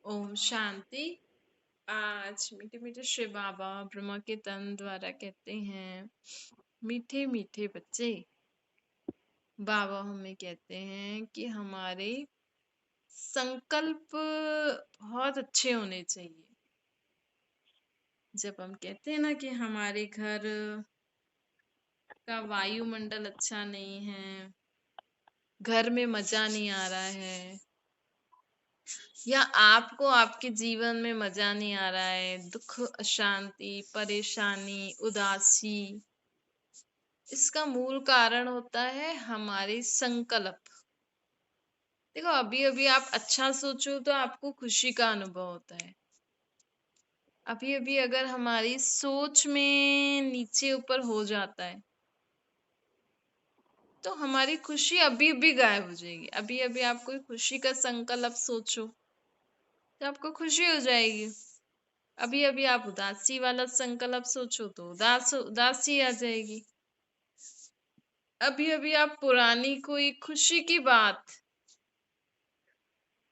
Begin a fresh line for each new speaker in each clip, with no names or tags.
ओम शांति। आज मीठे मीठे शिव बाबा ब्रह्मा के तन द्वारा कहते हैं, मीठे मीठे बच्चे। बाबा हमें कहते हैं कि हमारे संकल्प बहुत अच्छे होने चाहिए। जब हम कहते हैं ना कि हमारे घर का वायुमंडल अच्छा नहीं है, घर में मजा नहीं आ रहा है, या आपको आपके जीवन में मजा नहीं आ रहा है, दुख, अशांति, परेशानी, उदासी, इसका मूल कारण होता है हमारे संकल्प। देखो, अभी अभी आप अच्छा सोचो तो आपको खुशी का अनुभव होता है। अभी अभी अगर हमारी सोच में नीचे ऊपर हो जाता है तो हमारी खुशी अभी अभी गायब हो जाएगी। अभी अभी आप कोई खुशी का संकल्प सोचो तो आपको खुशी हो जाएगी। अभी अभी आप उदासी वाला संकल्प सोचो तो उदासी आ जाएगी। अभी अभी आप पुरानी कोई खुशी की बात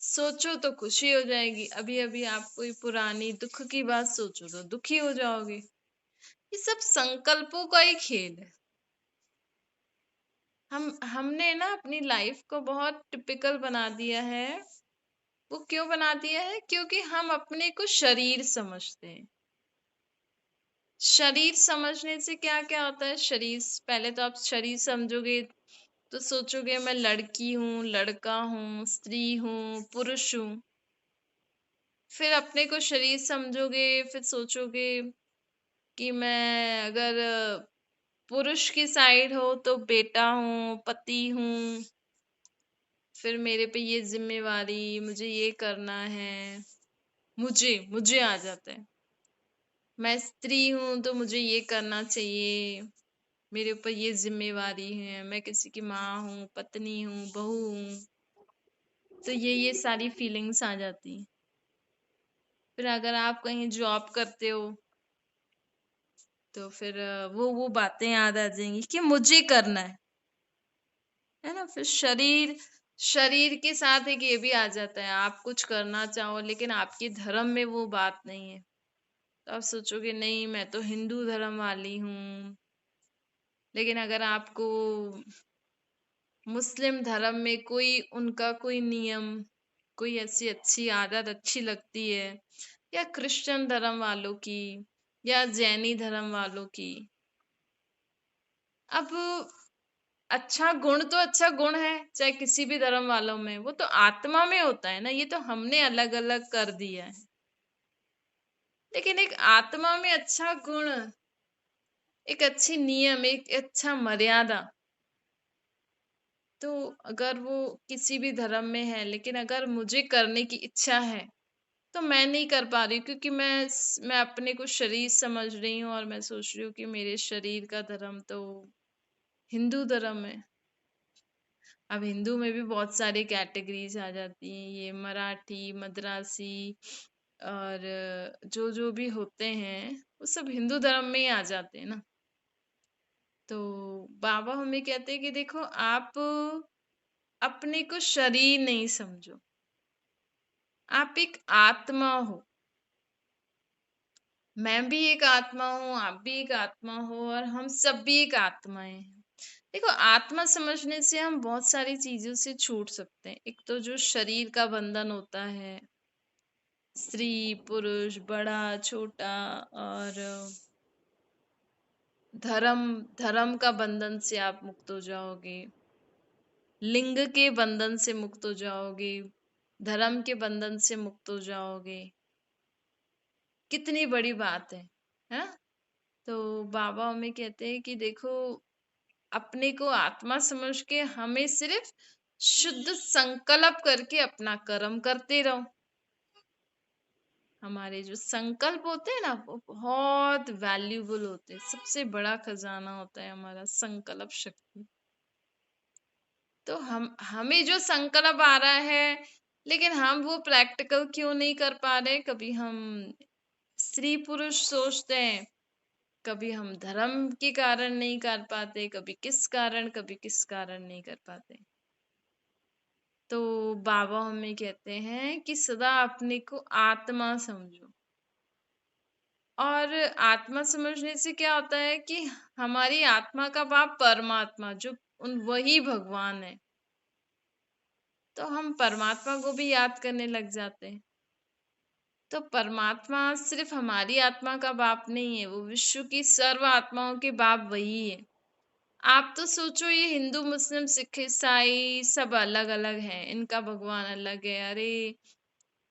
सोचो तो खुशी हो जाएगी। अभी अभी आप कोई पुरानी दुख की बात सोचो तो दुखी हो जाओगे। ये सब संकल्पों का ही खेल है। हमने ना अपनी लाइफ को बहुत टिपिकल बना दिया है। वो क्यों बना दिया है? क्योंकि हम अपने को शरीर समझते हैं। शरीर समझने से क्या क्या होता है? शरीर, पहले तो आप शरीर समझोगे तो सोचोगे मैं लड़की हूँ, लड़का हूँ, स्त्री हूँ, पुरुष हूँ। फिर अपने को शरीर समझोगे, फिर सोचोगे कि मैं अगर पुरुष की साइड हो तो बेटा हूँ, पति हूँ, फिर मेरे पे ये जिम्मेवारी, मुझे ये करना है, मुझे मुझे आ जाता है। मैं स्त्री हूँ तो मुझे ये करना चाहिए, मेरे ऊपर ये जिम्मेवारी है, मैं किसी की माँ हूँ, पत्नी हूँ, बहू हूँ। तो ये सारी फीलिंग्स आ जाती हैं। फिर अगर आप कहीं जॉब करते हो तो फिर वो बातें याद आ जाएंगी कि मुझे करना है ना। फिर शरीर शरीर के साथ एक ये भी आ जाता है, आप कुछ करना चाहो लेकिन आपके धर्म में वो बात नहीं है तो आप सोचोगे नहीं, मैं तो हिंदू धर्म वाली हूँ। लेकिन अगर आपको मुस्लिम धर्म में कोई उनका कोई नियम, कोई ऐसी अच्छी आदत अच्छी लगती है, या क्रिश्चियन धर्म वालों की, या जैनी धर्म वालों की, अब अच्छा गुण तो अच्छा गुण है चाहे किसी भी धर्म वालों में, वो तो आत्मा में होता है ना। ये तो हमने अलग अलग कर दिया है। लेकिन एक आत्मा में अच्छा गुण, एक अच्छी नियम, एक अच्छा मर्यादा, तो अगर वो किसी भी धर्म में है, लेकिन अगर मुझे करने की इच्छा है तो मैं नहीं कर पा रही क्योंकि मैं अपने को शरीर समझ रही हूँ और मैं सोच रही हूँ कि मेरे शरीर का धर्म तो हिंदू धर्म है। अब हिंदू में भी बहुत सारी कैटेगरीज आ जाती हैं, ये मराठी, मद्रासी और जो जो भी होते हैं वो सब हिंदू धर्म में ही आ जाते हैं ना। तो बाबा हमें कहते हैं कि देखो, आप अपने को शरीर नहीं समझो, आप एक आत्मा हो। मैं भी एक आत्मा हूँ, आप भी एक आत्मा हो, और हम सब भी एक आत्माएं हैं। देखो, आत्मा समझने से हम बहुत सारी चीजों से छूट सकते हैं। एक तो जो शरीर का बंधन होता है, स्त्री पुरुष, बड़ा छोटा, और धर्म धर्म का बंधन से आप मुक्त हो जाओगे, लिंग के बंधन से मुक्त हो जाओगे, धर्म के बंधन से मुक्त हो जाओगे। कितनी बड़ी बात है। तो बाबा हमें कहते हैं कि देखो, अपने को आत्मा समझ के हमें सिर्फ शुद्ध संकल्प करके अपना कर्म करते रहो। हमारे जो संकल्प होते हैं ना, वो बहुत वैल्यूबल होते हैं। सबसे बड़ा खजाना होता है हमारा संकल्प शक्ति। तो हमें जो संकल्प आ रहा है, लेकिन हम वो प्रैक्टिकल क्यों नहीं कर पा रहे? कभी हम स्त्री पुरुष सोचते हैं, कभी हम धर्म के कारण नहीं कर पाते, कभी किस कारण नहीं कर पाते। तो बाबा हमें कहते हैं कि सदा अपने को आत्मा समझो। और आत्मा समझने से क्या होता है कि हमारी आत्मा का बाप परमात्मा, जो उन वही भगवान है, तो हम परमात्मा को भी याद करने लग जाते हैं। तो परमात्मा सिर्फ हमारी आत्मा का बाप नहीं है, वो विश्व की सर्व आत्माओं के बाप वही है। आप तो सोचो, ये हिंदू मुस्लिम सिख ईसाई सब अलग अलग हैं, इनका भगवान अलग है। अरे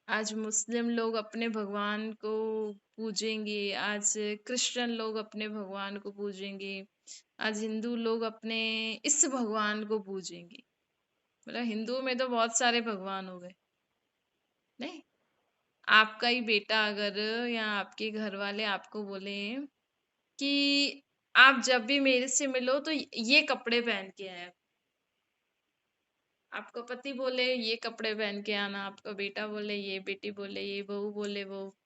आज मुस्लिम लोग अपने भगवान को पूजेंगे, आज क्रिश्चियन लोग अपने भगवान को पूजेंगे, आज हिंदू लोग अपने इस भगवान को पूजेंगे। मतलब हिंदुओं में तो बहुत सारे भगवान हो गए। नहीं, आपका ही बेटा अगर या आपके घर वाले आपको बोले कि आप जब भी मेरे से मिलो तो ये कपड़े पहन के आए, आपका पति बोले ये कपड़े पहन के आना, आपका बेटा बोले ये, बेटी बोले ये, बहू बोले वो,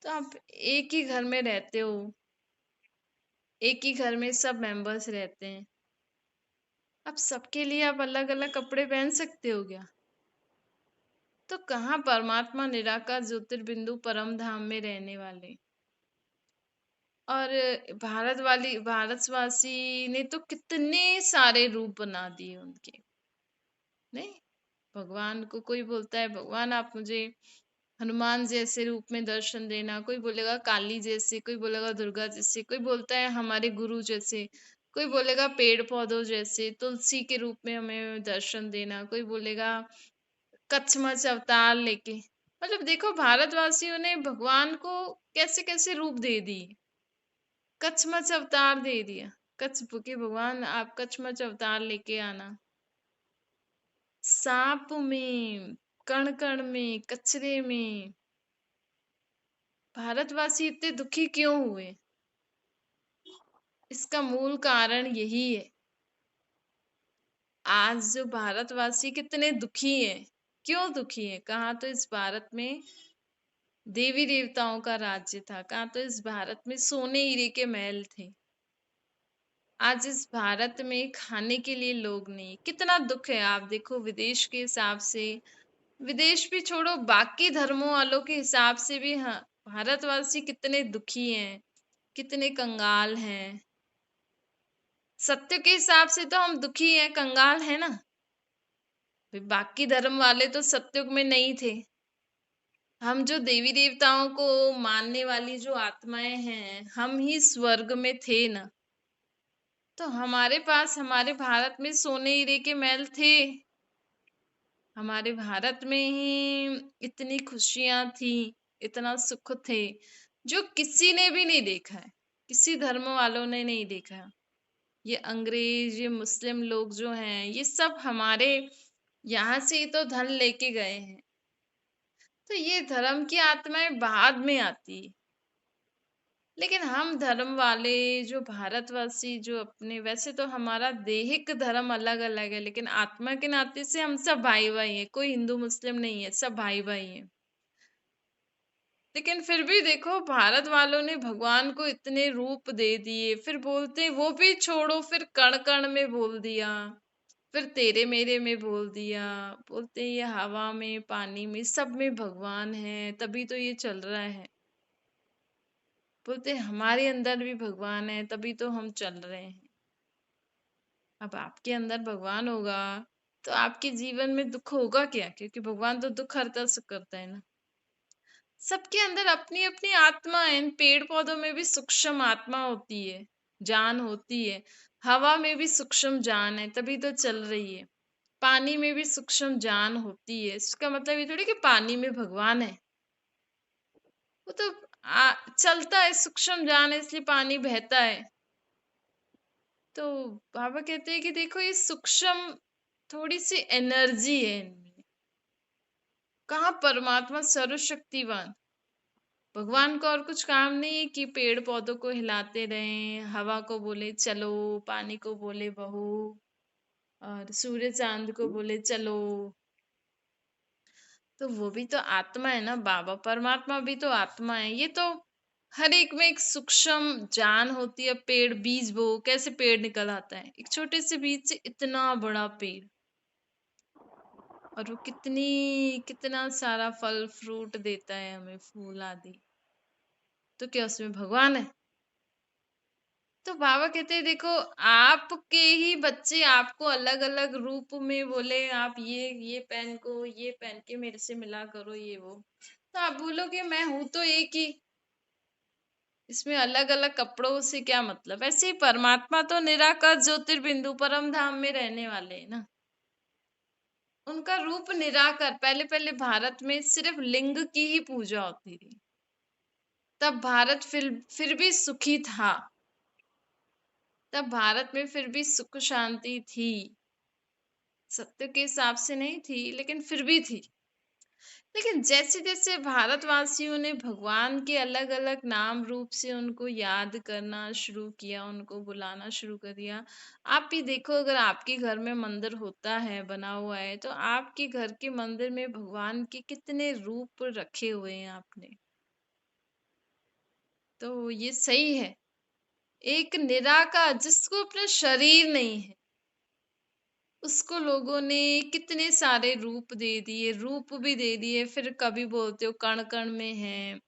तो आप एक ही घर में रहते हो, एक ही घर में सब मेंबर्स रहते हैं, अब सबके लिए आप अलग अलग कपड़े पहन सकते हो क्या? तो कहाँ परमात्मा निराकार ज्योतिर्बिंदु परम धाम में रहने वाले। और भारतवासी ने तो कितने सारे रूप बना दिए उनके। नहीं, भगवान को कोई बोलता है भगवान आप मुझे हनुमान जैसे रूप में दर्शन देना, कोई बोलेगा काली जैसे, कोई बोलेगा दुर्गा जैसे, कोई बोलता है हमारे गुरु जैसे, कोई बोलेगा पेड़ पौधों जैसे, तुलसी के रूप में हमें दर्शन देना, कोई बोलेगा कच्छमच अवतार लेके। मतलब देखो, भारतवासियों ने भगवान को कैसे कैसे रूप दे दिए, कच्छमच अवतार दे दिया। कच्छ के भगवान आप कच्छमच अवतार लेके आना, सांप में, कण कण में, कचरे में। भारतवासी इतने दुखी क्यों हुए? इसका मूल कारण यही है। आज जो भारतवासी कितने दुखी हैं, क्यों दुखी हैं? कहाँ तो इस भारत में देवी देवताओं का राज्य था, कहाँ तो इस भारत में सोने हीरे के महल थे। आज इस भारत में खाने के लिए लोग नहीं, कितना दुख है। आप देखो विदेश के हिसाब से, विदेश भी छोड़ो, बाकी धर्मों वालों के हिसाब से भी, हाँ, भारतवासी कितने दुखी हैं, कितने कंगाल हैं। सत्य के हिसाब से तो हम दुखी हैं, कंगाल है ना। बाकी धर्म वाले तो सत्युग में नहीं थे। हम जो देवी देवताओं को मानने वाली जो आत्माएं हैं, हम ही स्वर्ग में थे ना। तो हमारे पास, हमारे भारत में सोने हीरे के महल थे। हमारे भारत में ही इतनी खुशियां थी, इतना सुख थे, जो किसी ने भी नहीं देखा है, किसी धर्म वालों ने नहीं देखा है। ये अंग्रेज, ये मुस्लिम लोग जो हैं, ये सब हमारे यहाँ से ही तो धन लेके गए हैं। तो ये धर्म की आत्माएं बाद में आती है। लेकिन हम धर्म वाले जो भारतवासी, जो अपने, वैसे तो हमारा देहिक धर्म अलग अलग है, लेकिन आत्मा के नाते से हम सब भाई भाई हैं, कोई हिंदू मुस्लिम नहीं है, सब भाई भाई हैं। लेकिन फिर भी देखो, भारत वालों ने भगवान को इतने रूप दे दिए, फिर बोलते वो भी छोड़ो, फिर कण कण में बोल दिया, फिर तेरे मेरे में बोल दिया, बोलते ये हवा में, पानी में, सब में भगवान है, तभी तो ये चल रहा है। बोलते हमारे अंदर भी भगवान है, तभी तो हम चल रहे हैं। अब आपके अंदर भगवान होगा तो आपके जीवन में दुख होगा क्या? क्योंकि भगवान तो दुख हरता सुख करता है ना। सबके अंदर अपनी अपनी आत्मा है। इन पेड़ पौधों में भी सूक्ष्म आत्मा होती है, जान होती है। हवा में भी सूक्ष्म जान है, तभी तो चल रही है। पानी में भी सूक्ष्म जान होती है, इसका मतलब ये थोड़ी कि पानी में भगवान है। वो तो चलता है, सूक्ष्म जान है, इसलिए पानी बहता है। तो बाबा कहते हैं कि देखो, ये सूक्ष्म थोड़ी सी एनर्जी है इनमें। कहाँ परमात्मा सर्वशक्तिवान, भगवान को और कुछ काम नहीं है कि पेड़ पौधों को हिलाते रहें, हवा को बोले चलो, पानी को बोले बहो, और सूर्य चांद को बोले चलो। तो वो भी तो आत्मा है ना, बाबा परमात्मा भी तो आत्मा है। ये तो हर एक में एक सूक्ष्म जान होती है। पेड़, बीज बो, कैसे पेड़ निकल आता है, एक छोटे से बीज से इतना बड़ा पेड़। और वो कितना सारा फल फ्रूट देता है हमें, फूल आदि। तो क्या उसमें भगवान है? तो बाबा कहते हैं देखो, आपके ही बच्चे आपको अलग अलग रूप में बोले आप ये पेन को ये पहन के मेरे से मिला करो, ये वो, तो आप बोलोगे मैं हूं तो एक ही, इसमें अलग अलग कपड़ों से क्या मतलब। ऐसे ही परमात्मा तो निराकार ज्योतिर्बिंदु परम धाम में रहने वाले हैं ना। उनका रूप निराकार। पहले पहले भारत में सिर्फ लिंग की ही पूजा होती थी, तब भारत फिर भी सुखी था, तब भारत में फिर भी सुख शांति थी। सत्य के हिसाब से नहीं थी, लेकिन फिर भी थी। लेकिन जैसे जैसे भारतवासियों ने भगवान के अलग अलग नाम रूप से उनको याद करना शुरू किया, उनको बुलाना शुरू कर दिया। आप भी देखो, अगर आपके घर में मंदिर होता है, बना हुआ है, तो आपके घर के मंदिर में भगवान के कितने रूप रखे हुए हैं आपने। तो ये सही है। एक निराकार जिसको अपना शरीर नहीं है, उसको लोगों ने कितने सारे रूप दे दिए, रूप भी दे दिए। फिर कभी बोलते हो कण कण में है,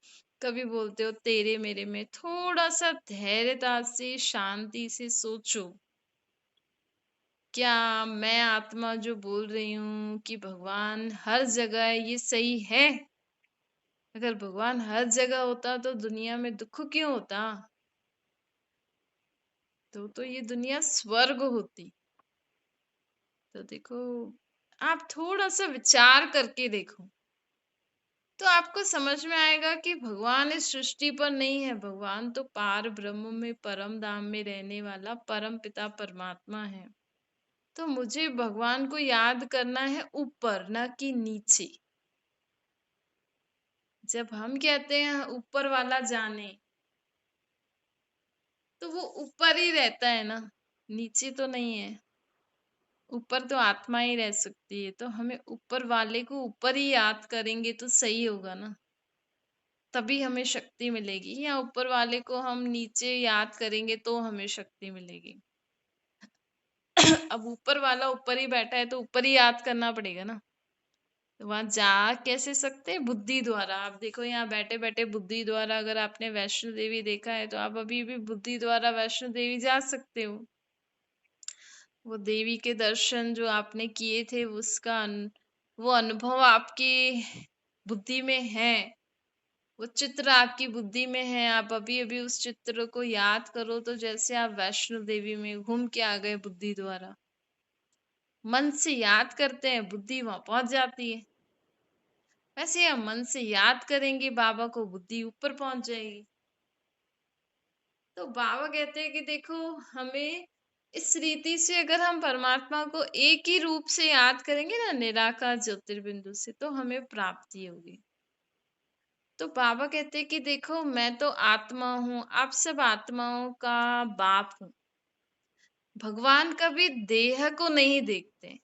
कभी बोलते हो तेरे मेरे में। थोड़ा सा धैर्यता से शांति से सोचो, क्या मैं आत्मा जो बोल रही हूँ कि भगवान हर जगह है, ये सही है? अगर भगवान हर जगह होता तो दुनिया में दुख क्यों होता? तो ये दुनिया स्वर्ग होती। तो देखो, आप थोड़ा सा विचार करके देखो, तो आपको समझ में आएगा कि भगवान इस सृष्टि पर नहीं है। भगवान तो पार ब्रह्म में, परम धाम में रहने वाला परम पिता परमात्मा है। तो मुझे भगवान को याद करना है ऊपर, ना कि नीचे। जब हम कहते हैं ऊपर वाला जाने, तो वो ऊपर ही रहता है ना, नीचे तो नहीं है। ऊपर तो आत्मा ही रह सकती है। तो हमें ऊपर वाले को ऊपर ही याद करेंगे तो सही होगा ना, तभी हमें शक्ति मिलेगी। या ऊपर वाले को हम नीचे याद करेंगे तो हमें शक्ति मिलेगी। अब ऊपर वाला ऊपर ही बैठा है तो ऊपर ही याद करना पड़ेगा ना। तो वहां जा कैसे सकते हैं? बुद्धि द्वारा। आप देखो, यहाँ बैठे बैठे बुद्धि द्वारा, अगर आपने वैष्णो देवी देखा है तो आप अभी भी बुद्धि द्वारा वैष्णो देवी जा सकते हो। वो देवी के दर्शन जो आपने किए थे, वो अनुभव आपकी बुद्धि में है, वो चित्र आपकी बुद्धि में है। आप अभी अभी उस चित्र को याद करो, तो जैसे आप वैष्णो देवी में घूम के आ गए बुद्धि द्वारा। मन से याद करते हैं, बुद्धि वहां पहुंच जाती है। वैसे हम मन से याद करेंगे बाबा को, बुद्धि ऊपर पहुंच जाएगी। तो बाबा कहते हैं कि देखो, हमें इस रीति से अगर हम परमात्मा को एक ही रूप से याद करेंगे ना, निराकार ज्योतिर्बिंदु से, तो हमें प्राप्ति होगी। तो बाबा कहते हैं कि देखो, मैं तो आत्मा हूं, आप सब आत्माओं का बाप हूं। भगवान कभी देह को नहीं देखते,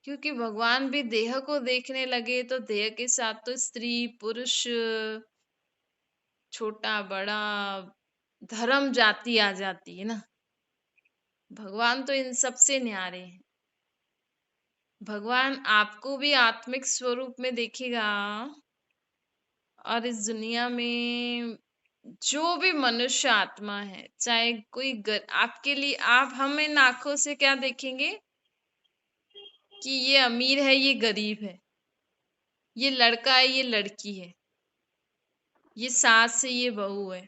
क्योंकि भगवान भी देह को देखने लगे तो देह के साथ तो स्त्री पुरुष, छोटा बड़ा, धर्म जाति आ जाती है ना। भगवान तो इन सब से न्यारे हैं। भगवान आपको भी आत्मिक स्वरूप में देखेगा, और इस दुनिया में जो भी मनुष्य आत्मा है, चाहे कोई आपके लिए, आप हम इन आंखों से क्या देखेंगे कि ये अमीर है, ये गरीब है, ये लड़का है, ये लड़की है, ये सास है, ये बहू है,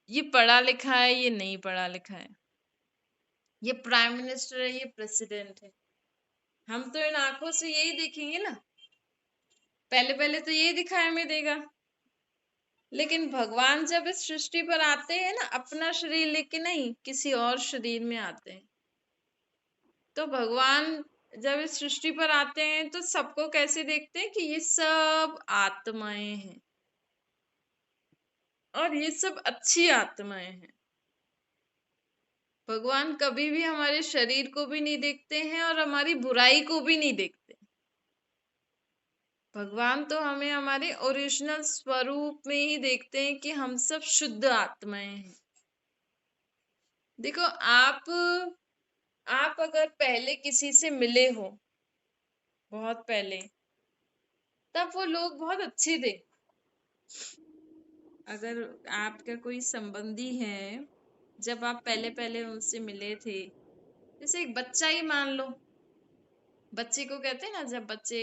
ये पढ़ा लिखा है, ये नहीं पढ़ा लिखा है, ये प्राइम मिनिस्टर है, ये प्रेसिडेंट है। हम तो इन आंखों से यही देखेंगे ना। पहले पहले तो यही दिखाई हमें देगा। लेकिन भगवान जब इस सृष्टि पर आते हैं ना, अपना शरीर लेके नहीं, किसी और शरीर में आते हैं। तो भगवान जब इस सृष्टि पर आते हैं तो सबको कैसे देखते हैं कि ये सब आत्माएं हैं, और ये सब अच्छी आत्माएं हैं। भगवान कभी भी हमारे शरीर को भी नहीं देखते हैं और हमारी बुराई को भी नहीं देखते। भगवान तो हमें हमारे ओरिजिनल स्वरूप में ही देखते हैं कि हम सब शुद्ध आत्माएं हैं। देखो, आप अगर पहले किसी से मिले हो, बहुत पहले, तब वो लोग बहुत अच्छे थे। अगर आपका कोई संबंधी है, जब आप पहले पहले उनसे मिले थे, जैसे एक बच्चा ही मान लो, बच्चे को कहते हैं ना, जब बच्चे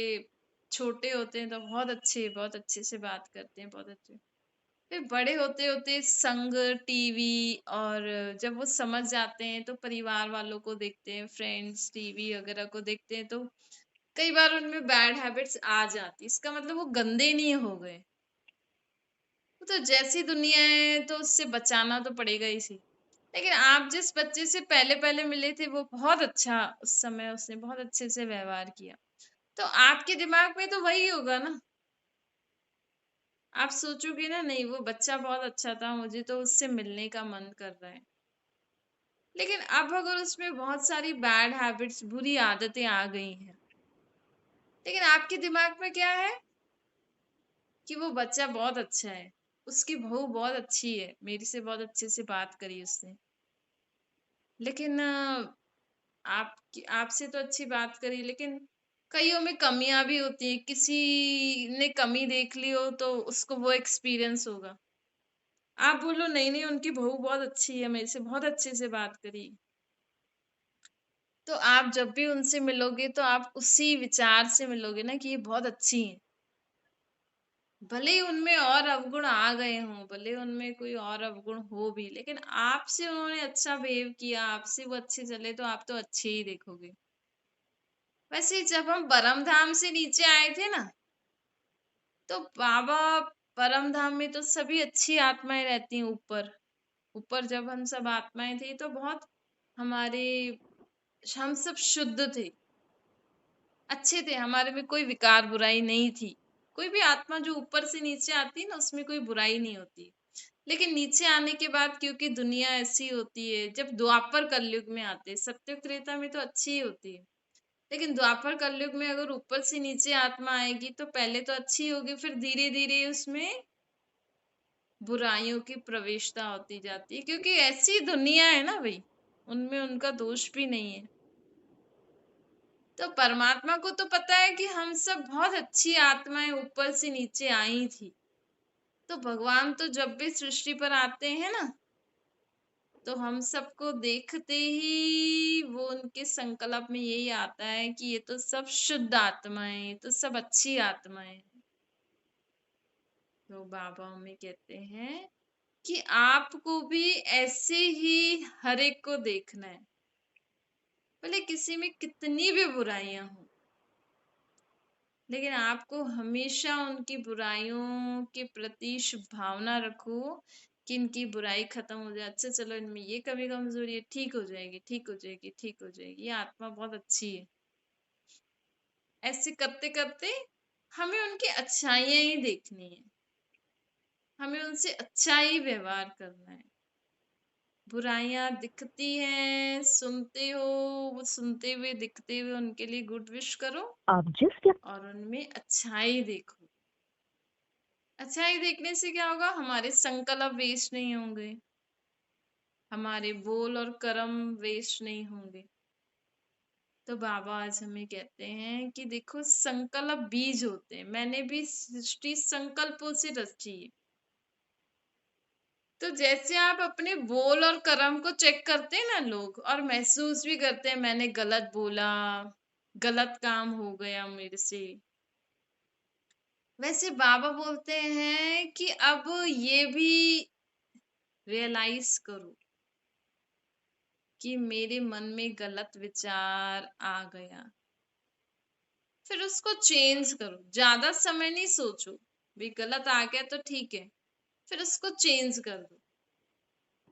छोटे होते हैं तो बहुत अच्छे से बात करते हैं, बहुत अच्छे। फिर बड़े होते होते संग, टीवी, और जब वो समझ जाते हैं तो परिवार वालों को देखते हैं, फ्रेंड्स, टीवी वगैरह को देखते हैं, तो कई बार उनमें बैड हैबिट्स आ जाती। इसका मतलब वो गंदे नहीं हो गए, वो तो जैसी दुनिया है तो उससे बचाना तो पड़ेगा ही सी। लेकिन आप जिस बच्चे से पहले पहले मिले थे, वो बहुत अच्छा, उस समय उसने बहुत अच्छे से व्यवहार किया, तो आपके दिमाग में तो वही होगा ना। आप सोचोगे ना, नहीं वो बच्चा बहुत अच्छा था, मुझे तो उससे मिलने का मन कर रहा है। लेकिन अब अगर उसमें बहुत सारी बैड हैबिट्स, बुरी आदतें आ गई हैं, लेकिन आपके दिमाग में क्या है कि वो बच्चा बहुत अच्छा है, उसकी बहू बहुत अच्छी है, मेरे से बहुत अच्छे से बात करी उसने, लेकिन आप आपसे तो अच्छी बात करी, लेकिन कईयों में कमियां भी होती हैं। किसी ने कमी देख ली हो तो उसको वो एक्सपीरियंस होगा। आप बोलो नहीं नहीं, उनकी बहू बहुत अच्छी है, मेरे से बहुत अच्छे से बात करी, तो आप जब भी उनसे मिलोगे तो आप उसी विचार से मिलोगे ना कि ये बहुत अच्छी हैं। भले ही उनमें और अवगुण आ गए हों, भले उनमें कोई और अवगुण हो भी, लेकिन आपसे उन्होंने अच्छा बिहेव किया, आपसे वो अच्छे चले, तो आप तो अच्छे ही देखोगे। वैसे जब हम परम धाम से नीचे आए थे ना, तो बाबा, परम धाम में तो सभी अच्छी आत्माएं रहती हैं। ऊपर ऊपर जब हम सब आत्माएं थे तो बहुत हमारे, हम सब शुद्ध थे, अच्छे थे, हमारे में कोई विकार बुराई नहीं थी। कोई भी आत्मा जो ऊपर से नीचे आती है ना, उसमें कोई बुराई नहीं होती। लेकिन नीचे आने के बाद, क्योंकि दुनिया ऐसी होती है, जब द्वापर कलयुग में आते हैं, सत्य त्रेता में तो अच्छी ही होती है, लेकिन द्वापर कलयुग में अगर ऊपर से नीचे आत्मा आएगी तो पहले तो अच्छी होगी, फिर धीरे धीरे उसमें बुराइयों की प्रवेशता होती जाती है, क्योंकि ऐसी दुनिया है ना भाई, उनमें उनका दोष भी नहीं है। तो परमात्मा को तो पता है कि हम सब बहुत अच्छी आत्माएं ऊपर से नीचे आई थी, तो भगवान तो जब भी सृष्टि पर आते हैं ना, तो हम सबको देखते ही वो उनके संकल्प में यही आता है कि ये तो सब शुद्ध आत्माएं, ये तो सब अच्छी आत्माएं हैं। तो बाबा हमें कहते हैं कि आपको भी ऐसे ही हर एक को देखना है, भले किसी में कितनी भी बुराइयां हो, लेकिन आपको हमेशा उनकी बुराइयों के प्रति शुभ भावना रखो कि इनकी बुराई खत्म हो जाए। अच्छा चलो, इनमें ये कमी कमजोरी है, ठीक हो जाएगी, ठीक हो जाएगी, ठीक हो जाएगी, ये आत्मा बहुत अच्छी है। ऐसे करते करते हमें उनकी अच्छाइयां ही देखनी है, हमें उनसे अच्छा ही व्यवहार करना है। बुराइयां दिखती हैं, सुनते हो, वो सुनते हुए दिखते हुए उनके लिए गुड विश करो,
आप जिस व्यक्ति
और उनमें अच्छाई देखो। अच्छाई देखने से क्या होगा, हमारे संकल्प वेस्ट नहीं होंगे, हमारे बोल और कर्म वेस्ट नहीं होंगे। तो बाबा आज हमें कहते हैं कि देखो, संकल्प बीज होते हैं, मैंने भी सृष्टि संकल्पों से रची है। तो जैसे आप अपने बोल और कर्म को चेक करते हैं ना लोग, और महसूस भी करते हैं मैंने गलत बोला, गलत काम हो गया मेरे से, वैसे बाबा बोलते हैं कि अब ये भी रियलाइज करो कि मेरे मन में गलत विचार आ गया, फिर उसको चेंज करो। ज्यादा समय नहीं सोचो, भी गलत आ गया तो ठीक है, फिर उसको चेंज कर दो।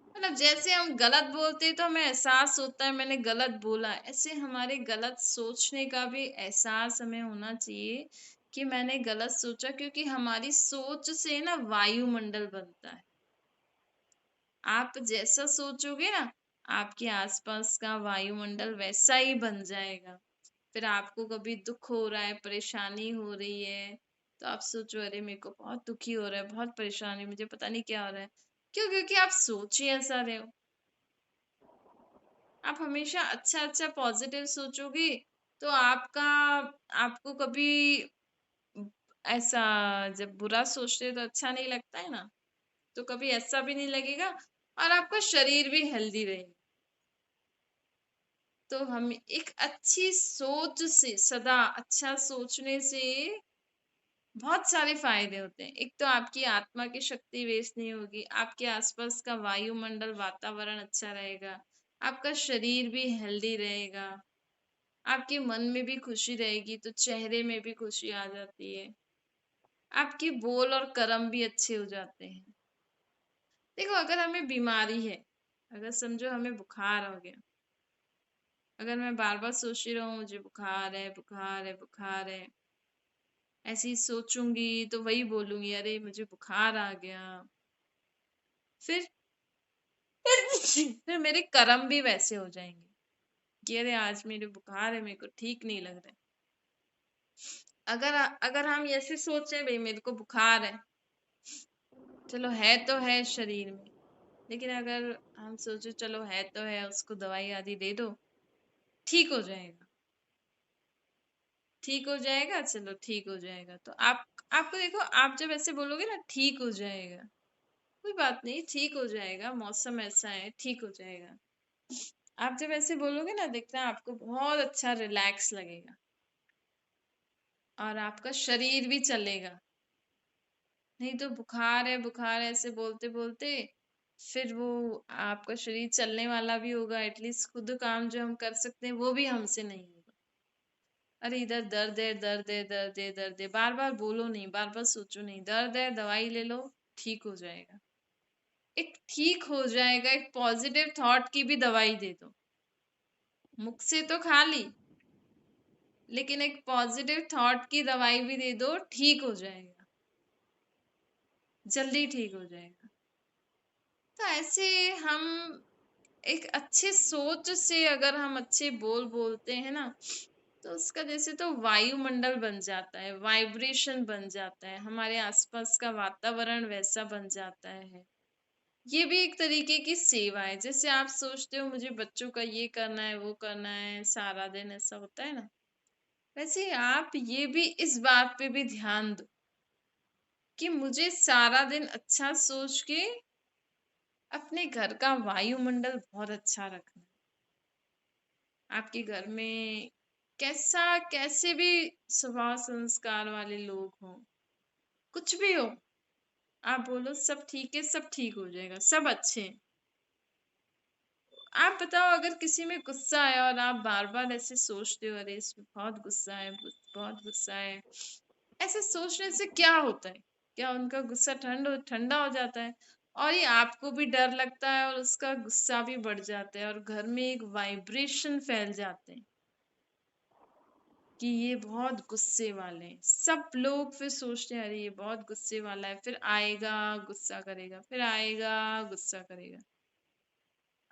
मतलब जैसे हम गलत बोलते हैं तो हमें एहसास होता है मैंने गलत बोला, ऐसे हमारे गलत सोचने का भी एहसास हमें होना चाहिए कि मैंने गलत सोचा, क्योंकि हमारी सोच से ना वायुमंडल बनता है। आप जैसा सोचोगे ना, आपके आसपास का वायुमंडल वैसा ही बन जाएगा। फिर आपको कभी दुख हो रहा है, परेशानी हो रही है, तो आप सोचो अरे मेरे को बहुत दुखी हो रहा है, बहुत परेशानी, मुझे पता नहीं क्या हो रहा है। क्यों? क्योंकि आप सोच ही ऐसा रहे हो। आप हमेशा अच्छा अच्छा पॉजिटिव सोचोगे तो आपको कभी ऐसा, जब बुरा सोचते हो तो अच्छा नहीं लगता है ना, तो कभी ऐसा भी नहीं लगेगा, और आपका शरीर भी हेल्दी रहेगा। तो हम एक अच्छी सोच से, सदा अच्छा सोचने से बहुत सारे फायदे होते हैं। एक तो आपकी आत्मा की शक्ति वेस्ट नहीं होगी, आपके आसपास का वायुमंडल वातावरण अच्छा रहेगा, आपका शरीर भी हेल्दी रहेगा, आपके मन में भी खुशी रहेगी तो चेहरे में भी खुशी आ जाती है, आपकी बोल और कर्म भी अच्छे हो जाते हैं। देखो, अगर हमें बीमारी है, अगर समझो हमें बुखार हो गया, अगर मैं बार बार सोचती रहूं मुझे बुखार है बुखार है बुखार है, ऐसे ही सोचूंगी तो वही बोलूंगी अरे मुझे बुखार आ गया, फिर फिर मेरे कर्म भी वैसे हो जाएंगे कि अरे आज मेरे बुखार है, मेरे को ठीक नहीं लग रहा है। अगर अगर हम ऐसे सोचे भाई मेरे को बुखार है, चलो है तो है शरीर में, लेकिन अगर हम सोचे चलो है तो है, उसको दवाई आदि दे दो, ठीक हो जाएगा, ठीक हो जाएगा, चलो ठीक हो जाएगा, तो आपको देखो, आप जब ऐसे बोलोगे ना ठीक हो जाएगा, कोई बात नहीं ठीक हो जाएगा, मौसम ऐसा है ठीक हो जाएगा, आप जब ऐसे बोलोगे ना, देखना आपको बहुत अच्छा रिलैक्स लगेगा और आपका शरीर भी चलेगा। नहीं तो बुखार है ऐसे बोलते बोलते फिर वो आपका शरीर चलने वाला भी होगा, एटलीस्ट खुद काम जो हम कर सकते हैं वो भी हमसे नहीं होगा। अरे इधर दर्द है दर्द है दर्द है दर्द है, बार बार बोलो नहीं, बार बार सोचो नहीं, दर्द है दवाई ले लो, ठीक हो जाएगा। एक ठीक हो जाएगा, एक पॉजिटिव थॉट की भी दवाई दे दो, मुख से तो खा ली, लेकिन एक पॉजिटिव थॉट की दवाई भी दे दो, ठीक हो जाएगा, जल्दी ठीक हो जाएगा। तो ऐसे हम एक अच्छे सोच से अगर हम अच्छे बोल बोलते हैं ना, तो उसका जैसे तो वायुमंडल बन जाता है, वाइब्रेशन बन जाता है, हमारे आसपास का वातावरण वैसा बन जाता है। ये भी एक तरीके की सेवा है। जैसे आप सोचते हो मुझे बच्चों का ये करना है वो करना है, सारा दिन ऐसा होता है ना, वैसे आप ये भी इस बात पे भी ध्यान दो कि मुझे सारा दिन अच्छा सोच के अपने घर का वायुमंडल बहुत अच्छा रखना है। आपके घर में कैसे भी स्वभाव संस्कार वाले लोग हों, कुछ भी हो, आप बोलो सब ठीक है, सब ठीक हो जाएगा, सब अच्छे हैं। आप बताओ, अगर किसी में गुस्सा है और आप बार बार ऐसे सोचते हो अरे इसमें बहुत गुस्सा है बहुत गुस्सा है, ऐसे सोचने से क्या होता है, क्या उनका गुस्सा ठंडा हो जाता है, और ये आपको भी डर लगता है और उसका गुस्सा भी बढ़ जाता है और घर में एक वाइब्रेशन फैल जाते हैं कि ये बहुत गुस्से वाले हैं। सब लोग फिर सोचते हैं अरे ये बहुत गुस्से वाला है, फिर आएगा गुस्सा करेगा, फिर आएगा गुस्सा करेगा।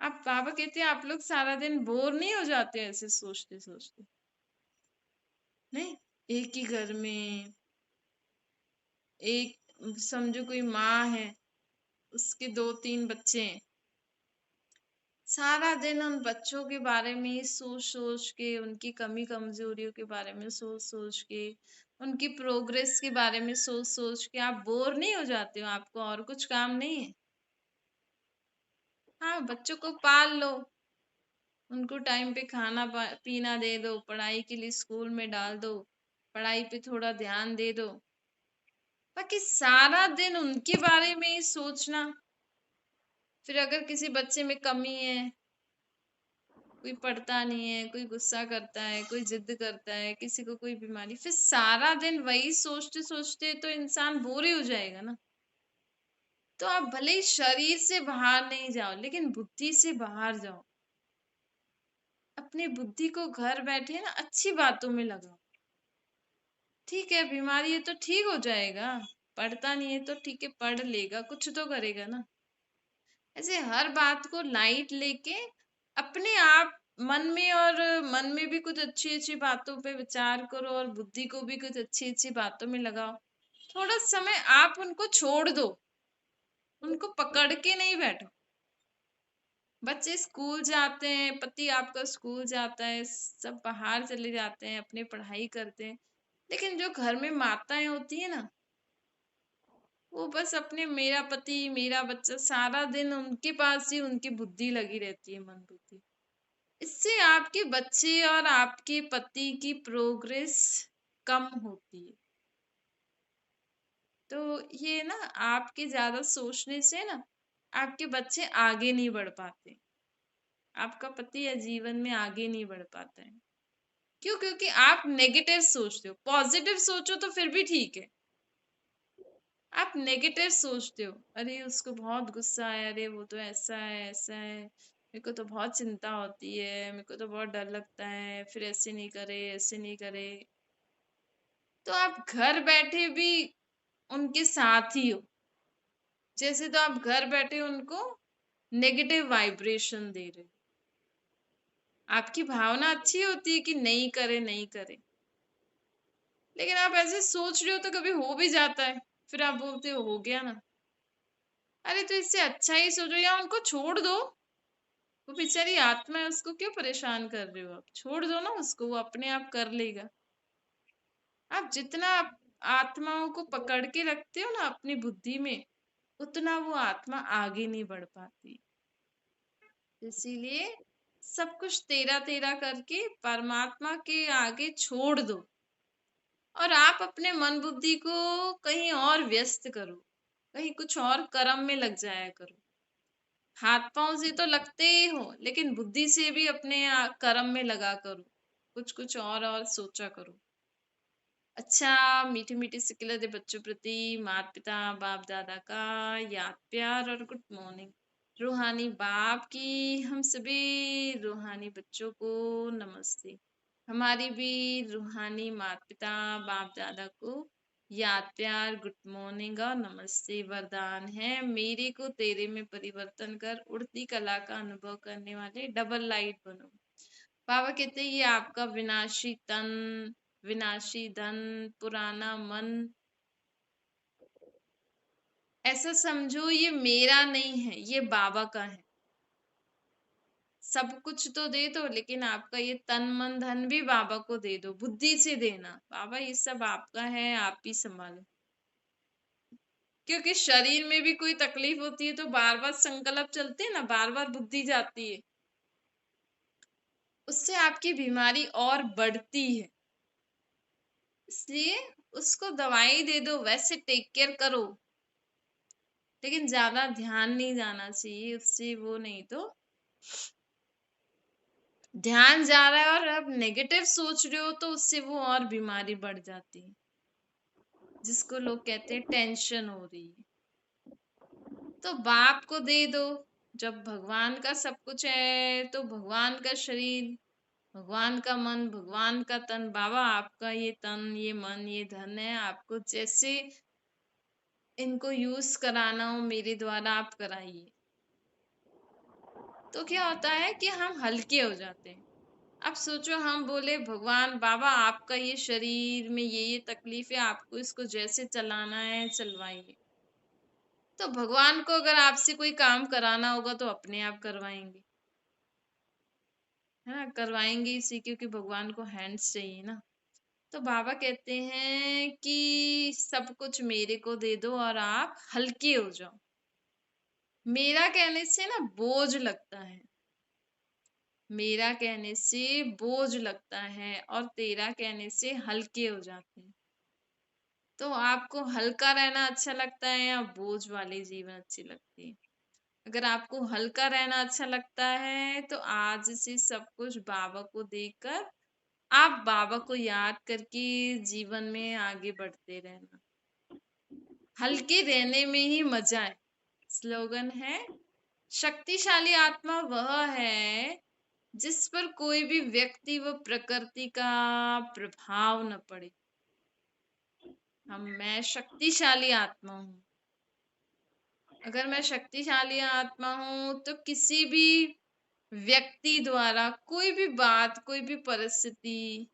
आप बाबा कहते हैं आप लोग सारा दिन बोर नहीं हो जाते ऐसे सोचते सोचते? नहीं, एक ही घर में एक, समझो कोई माँ है, उसके 2-3 बच्चे हैं, सारा दिन उन बच्चों के बारे में ही सोच सोच के, उनकी कमी कमजोरियों के बारे में सोच सोच के, उनकी प्रोग्रेस के बारे में सोच सोच के आप बोर नहीं हो जाते हो? आपको और कुछ काम नहीं है? हाँ, बच्चों को पाल लो, उनको टाइम पे खाना पीना दे दो, पढ़ाई के लिए स्कूल में डाल दो, पढ़ाई पे थोड़ा ध्यान दे दो, बाकी सारा दिन उनके बारे में ही सोचना। फिर अगर किसी बच्चे में कमी है, कोई पढ़ता नहीं है, कोई गुस्सा करता है, कोई जिद करता है, किसी को कोई बीमारी, फिर सारा दिन वही सोचते सोचते तो इंसान बोर ही हो जाएगा ना। तो आप भले ही शरीर से बाहर नहीं जाओ, लेकिन बुद्धि से बाहर जाओ, अपनी बुद्धि को घर बैठे ना अच्छी बातों में लगाओ। ठीक है, बीमारी है तो ठीक हो जाएगा, पढ़ता नहीं है तो ठीक है पढ़ लेगा, कुछ तो करेगा ना। ऐसे हर बात को लाइट लेके अपने आप मन में, और मन में भी कुछ अच्छी अच्छी बातों पे विचार करो और बुद्धि को भी कुछ अच्छी अच्छी बातों में लगाओ। थोड़ा समय आप उनको छोड़ दो, उनको पकड़ के नहीं बैठो, बच्चे स्कूल जाते हैं, पति आपका स्कूल जाता है, सब बाहर चले जाते हैं, अपनी पढ़ाई करते हैं, लेकिन जो घर में माताएं होती है ना, वो बस अपने मेरा पति मेरा बच्चा, सारा दिन उनके पास ही उनकी बुद्धि लगी रहती है, मन बुद्धि। इससे आपके बच्चे और आपके पति की प्रोग्रेस कम होती है। तो ये ना, आपके ज्यादा सोचने से ना आपके बच्चे आगे नहीं बढ़ पाते, आपका पति या जीवन में आगे नहीं बढ़ पाता है। क्यों? क्योंकि आप नेगेटिव सोचते हो। पॉजिटिव सोचो तो फिर भी ठीक है, आप नेगेटिव सोचते हो, अरे उसको बहुत गुस्सा है, अरे वो तो ऐसा है ऐसा है, मेरे को तो बहुत चिंता होती है, मेरे को तो बहुत डर लगता है, फिर ऐसे नहीं करे ऐसे नहीं करे। तो आप घर बैठे भी उनके साथ ही हो, जैसे तो आप घर बैठे उनको नेगेटिव वाइब्रेशन दे रहे हो। आपकी भावना अच्छी होती है कि नहीं करे नहीं करे, लेकिन आप ऐसे सोच रहे हो तो कभी हो भी जाता है, फिर आप बोलते हो गया ना। अरे तो इससे अच्छा ही सोचो, या उनको छोड़ दो, वो बेचारी आत्मा है, उसको क्यों परेशान कर रहे हो? आप छोड़ दो ना उसको, वो अपने आप कर लेगा। आप जितना आत्माओं को पकड़ के रखते हो ना अपनी बुद्धि में, उतना वो आत्मा आगे नहीं बढ़ पाती। इसीलिए सब कुछ तेरा तेरा करके परमात्मा के आगे छोड़ दो, और आप अपने मन बुद्धि को कहीं और व्यस्त करो, कहीं कुछ और कर्म में लग जाया करो। हाथ पांव से तो लगते ही हो, लेकिन बुद्धि से भी अपने कर्म में लगा करो, कुछ कुछ और सोचा करो। अच्छा, मीठे मीठे सिकले दे बच्चों प्रति माता पिता बाप दादा का याद प्यार और गुड मॉर्निंग। रूहानी बाप की हम सभी रूहानी बच्चों को नमस्ते। हमारी भी रूहानी माता पिता बाप दादा को याद प्यार गुड मॉर्निंग और नमस्ते। वरदान है, मेरे को तेरे में परिवर्तन कर उड़ती कला का अनुभव करने वाले डबल लाइट बनो। बाबा कहते हैं, ये आपका विनाशी तन, विनाशी धन, पुराना मन, ऐसा समझो ये मेरा नहीं है, ये बाबा का है। सब कुछ तो दे दो, लेकिन आपका ये तन मन धन भी बाबा को दे दो, बुद्धि से देना, बाबा ये सब आपका है, आप ही संभालो। क्योंकि शरीर में भी कोई तकलीफ होती है तो बार बार संकल्प चलते हैं ना, बार बार बुद्धि जाती है, उससे आपकी बीमारी और बढ़ती है। इसलिए उसको दवाई दे दो, वैसे टेक केयर करो, लेकिन ज्यादा ध्यान नहीं जाना चाहिए उससे, वो नहीं तो ध्यान जा रहा है और अब नेगेटिव सोच रहे हो तो उससे वो और बीमारी बढ़ जाती है, जिसको लोग कहते हैं टेंशन हो रही है। तो बाप को दे दो, जब भगवान का सब कुछ है तो भगवान का शरीर, भगवान का मन, भगवान का तन, बाबा आपका ये तन ये मन ये धन है, आपको जैसे इनको यूज कराना हो मेरे द्वारा आप कराइए। तो क्या होता है कि हम हल्के हो जाते हैं। अब सोचो हम बोले भगवान बाबा आपका ये शरीर में ये तकलीफ है, आपको इसको जैसे चलाना है चलवाइए। तो भगवान को अगर आपसे कोई काम कराना होगा तो अपने आप करवाएंगे, है ना, करवाएंगे इसी, क्योंकि भगवान को हैंड्स चाहिए ना। तो बाबा कहते हैं कि सब कुछ मेरे को दे दो और आप हल्के हो जाओ। मेरा कहने से ना बोझ लगता है, मेरा कहने से बोझ लगता है, और तेरा कहने से हल्के हो जाते हैं। तो आपको हल्का रहना अच्छा लगता है या बोझ वाली जीवन अच्छी लगती है? अगर आपको हल्का रहना अच्छा लगता है तो आज से सब कुछ बाबा को देकर आप बाबा को याद करके जीवन में आगे बढ़ते रहना। हल्के रहने में ही मजा है। स्लोगन है, शक्तिशाली आत्मा वह है जिस पर कोई भी व्यक्ति व प्रकृति का प्रभाव न पड़े। मैं शक्तिशाली आत्मा हूँ। अगर मैं शक्तिशाली आत्मा हूँ तो किसी भी व्यक्ति द्वारा कोई भी बात, कोई भी परिस्थिति,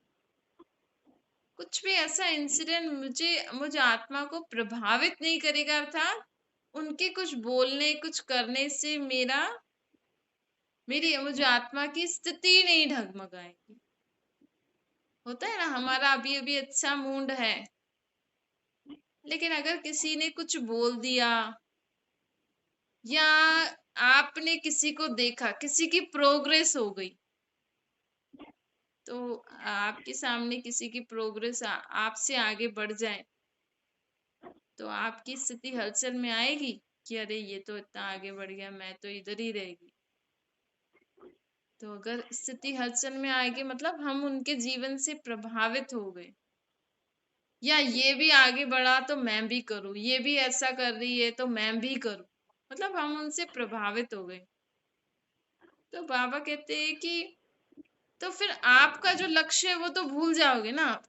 कुछ भी ऐसा इंसिडेंट मुझे आत्मा को प्रभावित नहीं करेगा। अर्थात उनके कुछ बोलने कुछ करने से मेरा मेरी मुझे आत्मा की स्थिति नहीं डगमगाएगी। होता है ना, हमारा अभी अभी अच्छा मूड है, लेकिन अगर किसी ने कुछ बोल दिया या आपने किसी को देखा, किसी की प्रोग्रेस हो गई, तो आपके सामने किसी की प्रोग्रेस आपसे आगे बढ़ जाए, तो आपकी स्थिति हलचल में आएगी कि अरे ये तो इतना आगे बढ़ गया, मैं तो इधर ही रहेगी। तो अगर स्थिति हलचल में आएगी मतलब हम उनके जीवन से प्रभावित हो गए, या ये भी आगे बढ़ा तो मैं भी करूं, ये भी ऐसा कर रही है तो मैं भी करूं, मतलब हम उनसे प्रभावित हो गए। तो बाबा कहते हैं कि तो फिर आपका जो लक्ष्य है वो तो भूल जाओगे ना आप।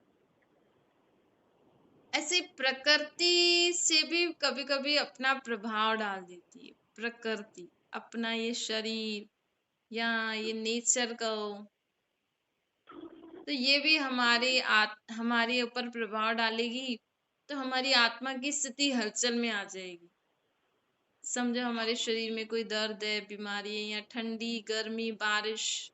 ऐसे प्रकृति से भी कभी कभी अपना प्रभाव डाल देती है, प्रकृति अपना ये शरीर या ये नेचर का तो ये भी हमारे ऊपर प्रभाव डालेगी, तो हमारी आत्मा की स्थिति हलचल में आ जाएगी। समझो हमारे शरीर में कोई दर्द है, बीमारी है, या ठंडी गर्मी बारिश,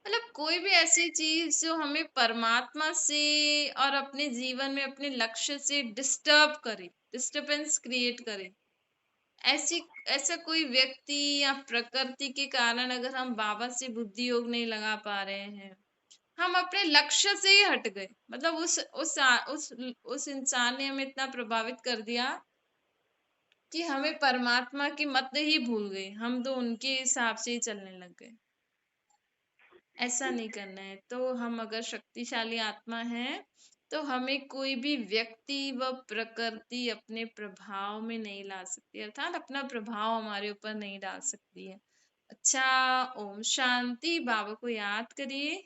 मतलब कोई भी ऐसी चीज जो हमें परमात्मा से और अपने जीवन में अपने लक्ष्य से डिस्टर्ब करे, डिस्टरबेंस क्रिएट करे, ऐसी ऐसा कोई व्यक्ति या प्रकृति के कारण अगर हम बाबा से बुद्धि योग नहीं लगा पा रहे हैं, हम अपने लक्ष्य से ही हट गए, मतलब उस इंसान ने हमें इतना प्रभावित कर दिया कि हमें परमात्मा की मत ही भूल गए, हम तो उनके हिसाब से ही चलने लग गए। ऐसा नहीं करना है। तो हम अगर शक्तिशाली आत्मा हैं, तो हमें कोई भी व्यक्ति व प्रकृति अपने प्रभाव में नहीं ला सकती, अर्थात अपना प्रभाव हमारे ऊपर नहीं डाल सकती है। अच्छा, ओम शांति। बाबा को याद करिए।